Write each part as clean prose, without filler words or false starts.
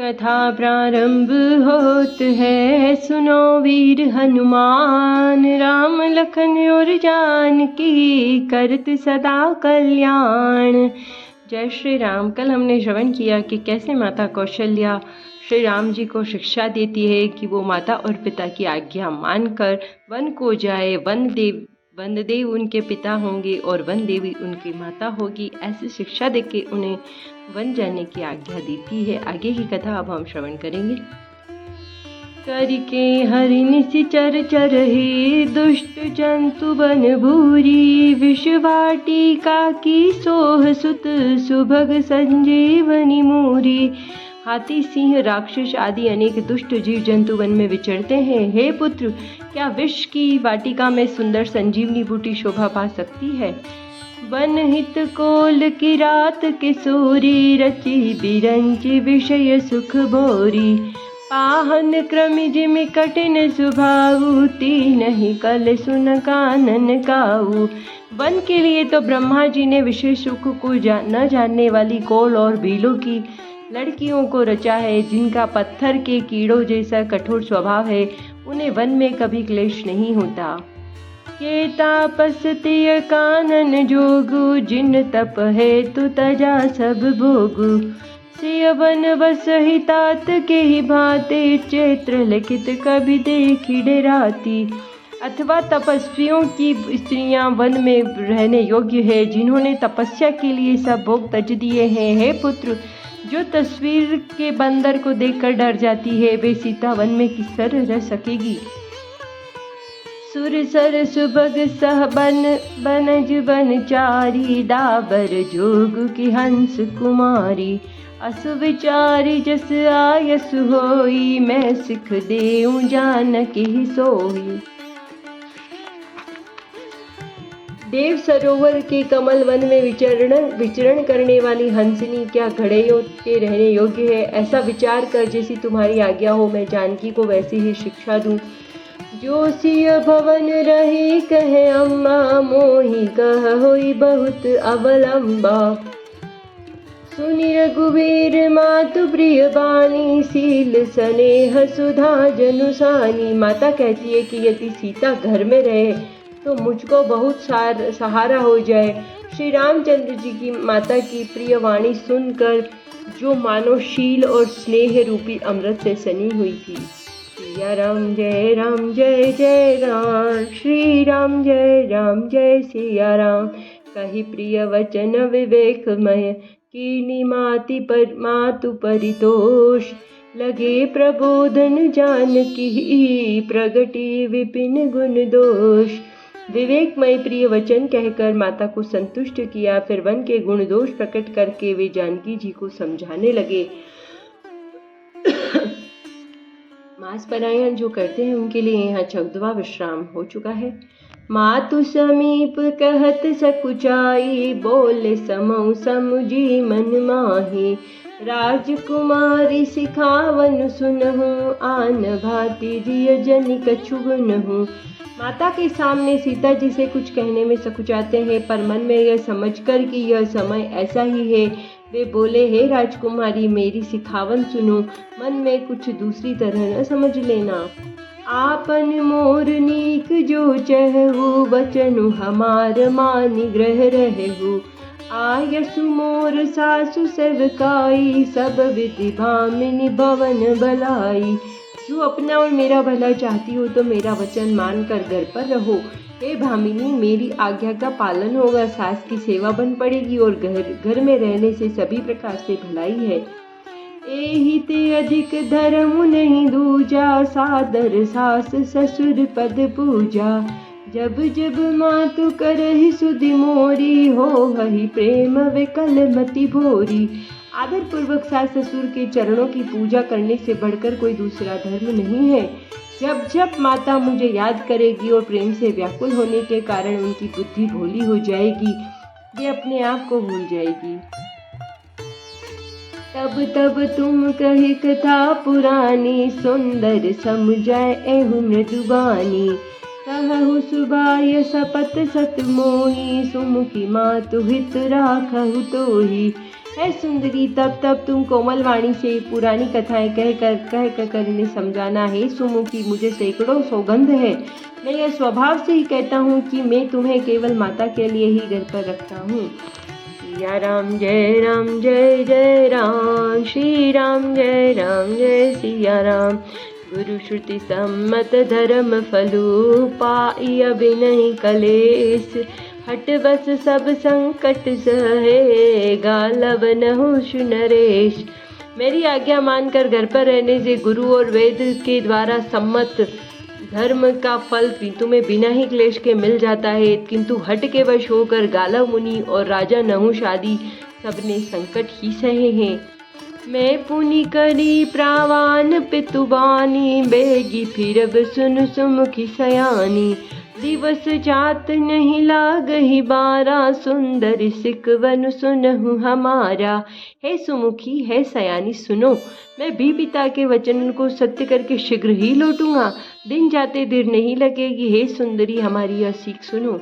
कथा प्रारंभ होत है, सुनो वीर हनुमान। राम लखन और जानकी करत सदा कल्याण। जय श्री राम। कल हमने श्रवण किया कि कैसे माता कौशल्या श्री राम जी को शिक्षा देती है कि वो माता और पिता की आज्ञा मानकर वन को जाए। वनदेव उनके पिता होंगे और वन देवी उनकी माता होगी। ऐसी शिक्षा देके उन्हें वन जाने की आज्ञा देती है। आगे की कथा अब हम श्रवण करेंगे। करके हरिण सिचर चरहि, दुष्ट जंतु बन भूरी। विष वाटिका की सोह सुत, सुभग संजीवनी मूरी। हाथी, सिंह, राक्षस आदि अनेक दुष्ट जीव जंतु वन में विचरते हैं। हे पुत्र, क्या विष की वाटिका में सुंदर संजीवनी बूटी शोभा पा सकती है? वन हित कोल की रात किशोरी, रची बिरंची विषय सुख भोरी। पाहन क्रम जिम कठिन सुभाऊ, तीनहि कल सुन कानन काऊ। वन के लिए तो ब्रह्मा जी ने विषय सुख को न जानने वाली कोल और भीलों की लड़कियों को रचा है, जिनका पत्थर के कीड़ों जैसा कठोर स्वभाव है। उन्हें वन में कभी क्लेश नहीं होता। के तापस तिय कानन जोगु, जिन तप है तु तजा सब भोगु। सिय वन बसहि तात के ही भांति, चित्र लिखित कभी देखी डराती। अथवा तपस्वियों की स्त्रियां वन में रहने योग्य है, जिन्होंने तपस्या के लिए सब भोग तज दिए हैं। हे पुत्र, जो तस्वीर के बंदर को देखकर डर जाती है, वे सीता वन में किस तरह रह सकेगी? सुरसर सुभग सह बनज बनचारी, डाबर जोग की हंस कुमारी। असु विचारी जस आयस होई, मैं सिख देऊं जानकी सोई। देव सरोवर के कमल वन में विचरण करने वाली हंसनी क्या घड़ैयों के रहने योग्य है? ऐसा विचार कर जैसी तुम्हारी आज्ञा हो, मैं जानकी को वैसी ही शिक्षा दूं। जो सिय भवन रही कहे अम्मा, मोहि कह होई बहुत अवलंबा। सुनि रघुवीर मातु प्रिय बानी, सील स्नेह सुधा जनुसानी। माता कहती है कि यदि सीता घर में रहे तो मुझको बहुत सहारा हो जाए। श्री रामचंद्र जी की माता की प्रिय वाणी सुनकर जो मानो शील और स्नेह रूपी अमृत से सनी हुई थी। सिया राम जय जय राम, श्री राम जय सिया राम। कही प्रिय वचन विवेकमय, कीनी मातु परितोष। लगे प्रबोधन जानकी, प्रगटी विपिन गुण दोष। विवेकमय प्रिय वचन कहकर माता को संतुष्ट किया। फिर वन के गुण दोष प्रकट करके वे जानकी जी को समझाने लगे। मास परायण जो करते हैं उनके लिए यहाँ 14वां विश्राम हो चुका है। मातु समीप कहत सकुचाई, बोले समौ समुझी मन माही। राजकुमारी सिखावन सुनहु, आन भांति जिय जनि कछु गुनहु। माता के सामने सीता जी से कुछ कहने में सकुचाते हैं, पर मन में यह समझकर कि यह समय ऐसा ही है, वे बोले, हे राजकुमारी, मेरी सिखावन सुनो, मन में कुछ दूसरी तरह न समझ लेना। आपन मोर नीक जो चहु, बचनु हमार मानि ग्रह रहु। आयसु मोर सासु सेवकाई, सब विधि भामिनी भवन भलाई। जो अपना और मेरा भला चाहती हो तो मेरा वचन मानकर घर पर रहो। हे भामिनी, मेरी आज्ञा का पालन होगा, सास की सेवा बन पड़ेगी और घर में रहने से सभी प्रकार से भलाई है। एहि ते अधिक धर्म नहीं दूजा, सादर सास ससुर पद पूजा। जब जब मातु करहि सुधि मोरी, हो हहि प्रेम विकल मति भोरी। आदर पूर्वक सास ससुर के चरणों की पूजा करने से बढ़कर कोई दूसरा धर्म नहीं है। जब जब माता मुझे याद करेगी और प्रेम से व्याकुल होने के कारण उनकी बुद्धि भोली हो जाएगी, वे अपने आप को भूल जाएगी। तब तब तुम कही कथा पुरानी, सुंदर समझाए एहु मृदुबानी। कहु सुबाय सपत सत मोही, सुमुखी मातु हित राखहु तोही। है सुंदरी, तब तब तुम कोमल वाणी से पुरानी कथाएं कह कर इन्हें समझाना। है सुमुखी, मुझे सैकड़ों सौगंध है, मैं यह स्वभाव से ही कहता हूँ कि मैं तुम्हें केवल माता के लिए ही घर पर रखता हूँ। सिया राम जय जय राम, श्री राम जय सिया राम। गुरु श्रुति सम्मत धर्म फलु, पाई अभिनय कलेश। हट बस सब संकट सहे, गालव नहुष नरेश। मेरी आज्ञा मानकर घर पर रहने से गुरु और वेद के द्वारा सम्मत धर्म का फल तुम्हें बिना ही क्लेश के मिल जाता है, किंतु हट के वश होकर गालव मुनि और राजा नहुष आदि सबने संकट ही सहे हैं। मैं पुनि करी प्रावान पितुबानी, बेगी फिरब सुन सुमुखी सयानी। दिवस जात नहीं लागहि बारा, सुंदर सिकवन सुनहु हमारा। हे सुमुखी, है सयानी, सुनो, मैं भी पिता के वचन को सत्य करके शीघ्र ही लौटूंगा। दिन जाते देर नहीं लगेगी। हे सुंदरी, हमारी यह सीख सुनो।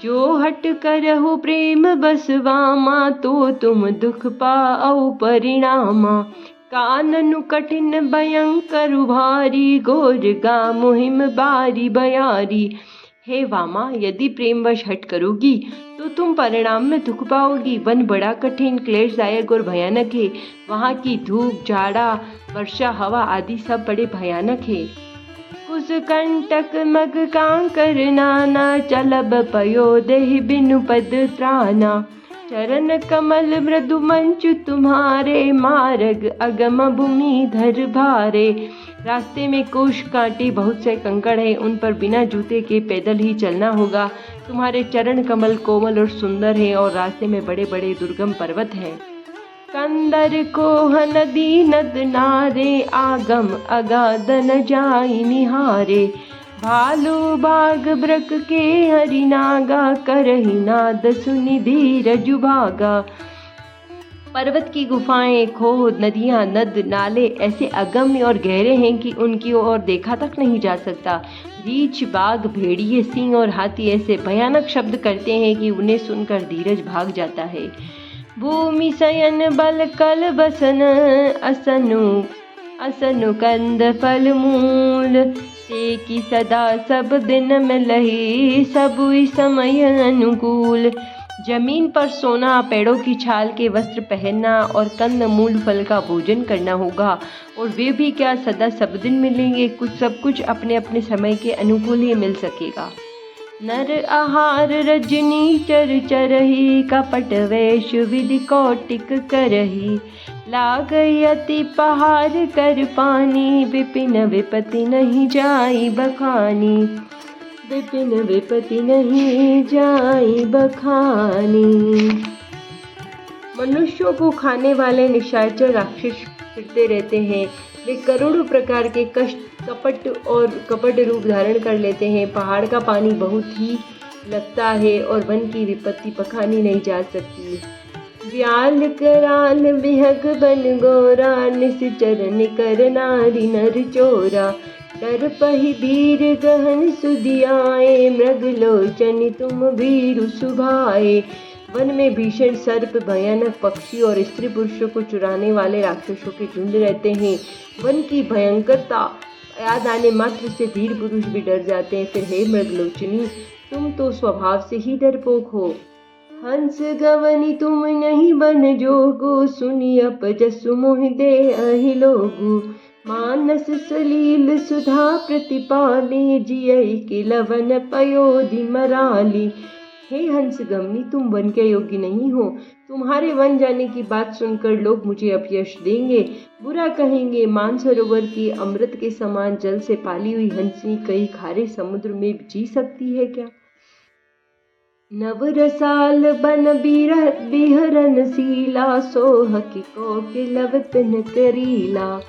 जो हट करहु प्रेम बसवामा, तो तुम दुख पाओ परिणामा। काननु कठिन भयंकर भारी, गोरगा मुहिम बारी बयारी। हे वामा, यदि प्रेमवश हट करोगी तो तुम परिणाम में दुख पाओगी। वन बड़ा कठिन, क्लेशदायक और भयानक है। वहाँ की धूप, जाड़ा, वर्षा, हवा आदि सब बड़े भयानक है। कुस कंटक मग कांकर नाना, चलब पयोदेहि बिनु पद त्राना। चरण कमल मृदु मंचु तुम्हारे, मार्ग अगम भूमि धर भारे। रास्ते में कुश, कांटे, बहुत से कंकड़ हैं, उन पर बिना जूते के पैदल ही चलना होगा। तुम्हारे चरण कमल कोमल और सुंदर हैं और रास्ते में बड़े बड़े दुर्गम पर्वत हैं। कंदर कोह नदी नद नारे, आगम अगाध न जाई निहारे। भालू बाग ब्रक के हरिनागा, करहि नाद सुनि धीरजु भागा। पर्वत की गुफाएं, खोह, नदियां, नद, नाले ऐसे अगम्य और गहरे हैं कि उनकी ओर देखा तक नहीं जा सकता। रीछ, बाघ, भेड़िए, सिंह और हाथी ऐसे भयानक शब्द करते हैं कि उन्हें सुनकर धीरज भाग जाता है। भूमि शयन बल कल बसन, असनु कंद फल मूल। ते की सदा सब दिन में लही, सबुई समय अनुकूल। जमीन पर सोना, पेड़ों की छाल के वस्त्र पहनना और कंद मूल फल का भोजन करना होगा। और वे भी क्या सदा सब दिन मिलेंगे, सब कुछ अपने अपने समय के अनुकूल ही मिल सकेगा। नर आहार रजनी चर चरही, कपट वेश विधि कौटिक करही। लागई अति पहार कर पानी, विपिन विपति नहीं जाई बखानी। विपिन विपति नहीं जाई बखानी। मनुष्यों को खाने वाले निशाचर राक्षस फिरते रहते हैं। वे करोड़ों प्रकार के कष्ट, कपट रूप धारण कर लेते हैं। पहाड़ का पानी बहुत ही लगता है और वन की विपत्ति बखानी नहीं जा सकती। व्याल कराल बिहग बन गोरा, निश्चर निकर नारी नर चोरा। डर पहि धीर गहन सुधियाए, मृग लोचन तुम भीरु सुभाए। वन में भीषण सर्प, भयानक पक्षी और स्त्री पुरुषों को चुराने वाले राक्षसों के झुंड रहते हैं। वन की भयंकरता याद आने मात्र से धीर पुरुष भी डर जाते हैं। फिर हे मृगलोचनी, तुम तो स्वभाव से ही डरपोक हो। हंस गवनी तुम नहीं बन जोगो, सुनी अपजसु मोहि दे अहि लोगु। मानस सलील सुधा प्रतिपाली, जियई के लवन पयोधि मराली। हे हंसगमनी, तुम वन के योग्य नहीं हो। तुम्हारे वन जाने की बात सुनकर लोग मुझे अपयश देंगे, बुरा कहेंगे। मानसरोवर की अमृत के समान जल से पाली हुई हंसनी कई खारे समुद्र में जी सकती है क्या? नव रसाल बन बिहरन सीला, सोह की कोकिलवत न करीला।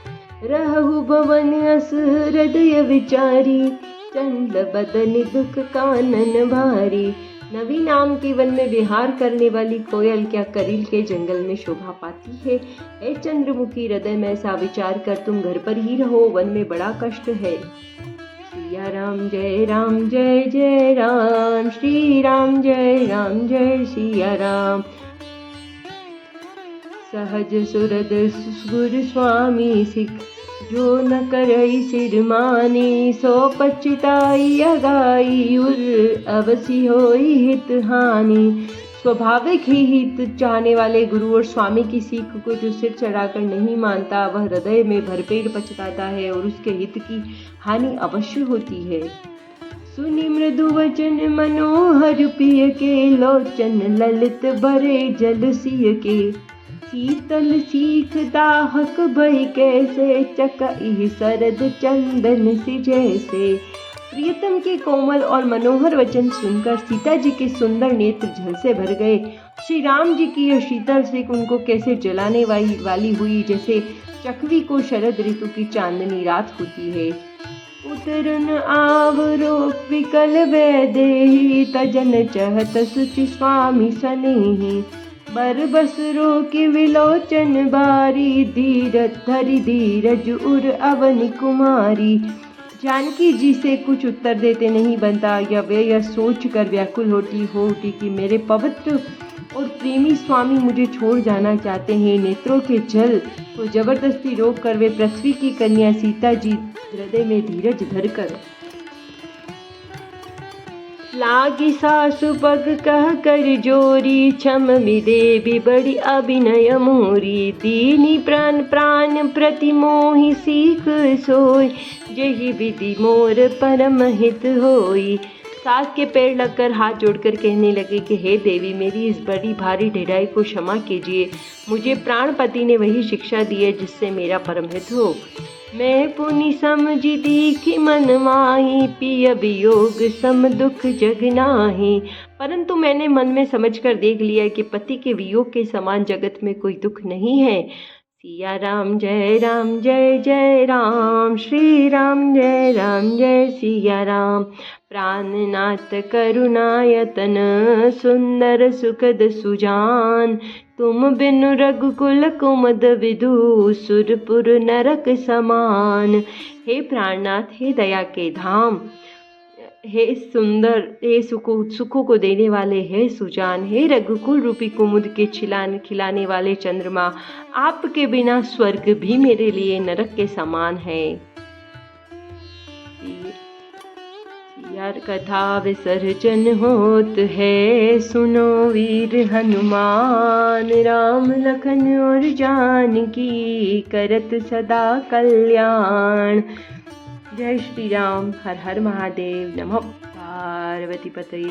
रहु भवन अस हृदय विचारी, चंद बदन दुख कानन भारी। नवी नाम के वन में विहार करने वाली कोयल क्या करील के जंगल में शोभा पाती है? हे चंद्रमुखी, हृदय में ऐसा विचार कर तुम घर पर ही रहो, वन में बड़ा कष्ट है। सिया राम जय जय राम, श्री राम जय सिया राम। सहज सुरद गुरु स्वामी सिख, जो न करई सिर मानी, सो पछताई अगाई, उर अवसी होई हित हानि। स्वाभाविक ही हित चाहने वाले गुरु और स्वामी की सीख को जो सिर चढ़ाकर नहीं मानता, वह हृदय में भरपेट पछताता है और उसके हित की हानि अवश्य होती है। सुनि मृदु वचन मनोहर पिय के, लोचन ललित बरे जल सिय के। शीतल सीख दाहक भई कैसे, चकई सरद चंदन सी जैसे। प्रियतम के कोमल और मनोहर वचन सुनकर सीता जी के सुंदर नेत्र जल से भर गए। श्री राम जी की यह शीतल सीख उनको कैसे जलाने वाली हुई, जैसे चकवी को शरद ऋतु की चांदनी रात होती है। उतरन आवरो विकल वैदेही, तजन चहत सुचि स्वामी सनेही। बर बसरो की विलोचन बारी, धीरज धरि धीरज उर अवनि कुमारी। जानकी जी से कुछ उत्तर देते नहीं बनता, या वे यह सोच कर व्याकुल होती कि मेरे पवित्र और प्रेमी स्वामी मुझे छोड़ जाना चाहते हैं। नेत्रों के जल को जबरदस्ती रोक कर वे पृथ्वी की कन्या सीता जी हृदय में धीरज धरकर लागी सासु पग कह कर जोरी, क्षम विदेवी बड़ी अभिनय मोरी। दीनी प्राण प्राण प्रति मोहि सीख सोई, जही विधि मोर परम हित होई। सास के पैर लगकर हाथ जोड़कर कहने लगे कि हे देवी, मेरी इस बड़ी भारी ढिठाई को क्षमा कीजिए। मुझे प्राणपति ने वही शिक्षा दी है जिससे मेरा परम हित हो। मैं पुनि समझी दीखी मन माही, पिय वियोग सम दुख जग नाही। परंतु मैंने मन में समझकर देख लिया कि पति के वियोग के समान जगत में कोई दुख नहीं है। सिया राम जय जय राम, श्री राम जय सिया राम। प्राणनाथ करुणायतन, सुंदर सुखद सुजान। तुम बिनु रघुकुल कुमद विदु, सुरपुर नरक समान। हे प्राणनाथ, हे दया के धाम, हे सुंदर, हे सुखों को देने वाले, हे सुजान, हे रघुकुल रूपी कुमुद के खिलाने वाले चंद्रमा, आपके बिना स्वर्ग भी मेरे लिए नरक के समान है। यार कथा विसर्जन होत है, सुनो वीर हनुमान। राम लखन और जानकी, करत सदा कल्याण। जय श्री राम। हर हर महादेव। नमः पार्वती पतये।